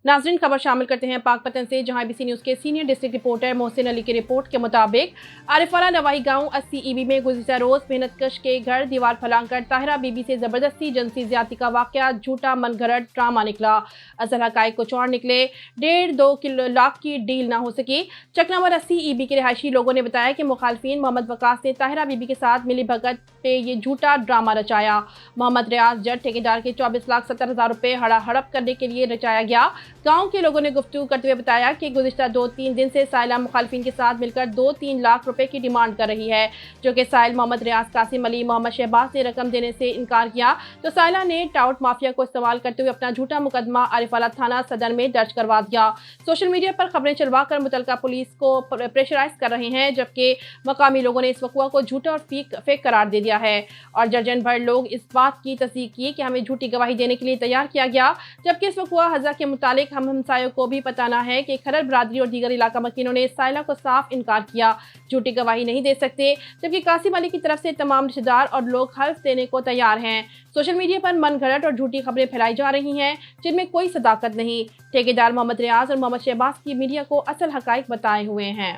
नाजरीन, खबर शामिल करते हैं पाकपतन से, जहां एबीसी न्यूज के senior district reporter Mohsin Ali की रिपोर्ट के मुताबिक आरिफवाला नवाही गांव 80 ईबी में गुज़िश्ता रोज मेहनतकश के घर दीवार फैलाकर ताहिरा बीबी से जबरदस्ती जिनसी ज्यादती का वाकया झूठा मनगढ़ंत ड्रामा निकला। असल हकाइक कुछ और निकले। 1.5-2 लाख की डील ना हो सकी। चक नंबर 80 ईबी के रिहायशी लोगों ने बताया कि मुखालफिन मोहम्मद वकास ने ताहिरा बीबी के साथ मिली भगत पे ये झूठा ड्रामा रचाया। मोहम्मद रियाज जट ठेकेदार के 24,70,000 रुपए हड़प करने के लिए रचाया गया। गांव के लोगों ने गुफ्तगू करते हुए बताया कि गुज़िश्ता 2-3 दिन से साइला मुखालफिन के साथ मिलकर 2-3 लाख रुपए की डिमांड कर रही है, जो कि साइल मोहम्मद रियाज, कासिम अली, मोहम्मद शहबाज ने रकम देने से इनकार किया तो साइला ने टाउट माफिया को इस्तेमाल करते हुए अपना झूठा मुकदमा आरिफवाला थाना सदर में दर्ज करवा दिया। सोशल मीडिया पर खबरें चलवाकर मुतलका पुलिस को प्रेशराइज कर रहे हैं, जबकि मकामी लोगों ने इस वक़्वा को झूठा और फेक करार दे दिया है और दर्जन भर लोग इस बात की तस्दीक की कि हमें झूठी गवाही देने के लिए तैयार किया गया, जबकि इस वक़्वा हज़ा के मुतालिक हम हमसायों को भी पता ना है कि खरर बरादरी और दीगर इलाका मकीनों ने साइला को साफ इनकार किया, झूठी गवाही नहीं दे सकते, जबकि कासिम अली की तरफ से तमाम रिश्तेदार और लोग हल्फ देने को तैयार हैं। सोशल मीडिया पर मनगढ़ंत और झूठी खबरें फैलाई जा रही हैं, जिनमें कोई सदाकत नहीं। ठेकेदार मोहम्मद रियाज और मोहम्मद शहबाज की मीडिया को असल हकाइक बताए हुए हैं।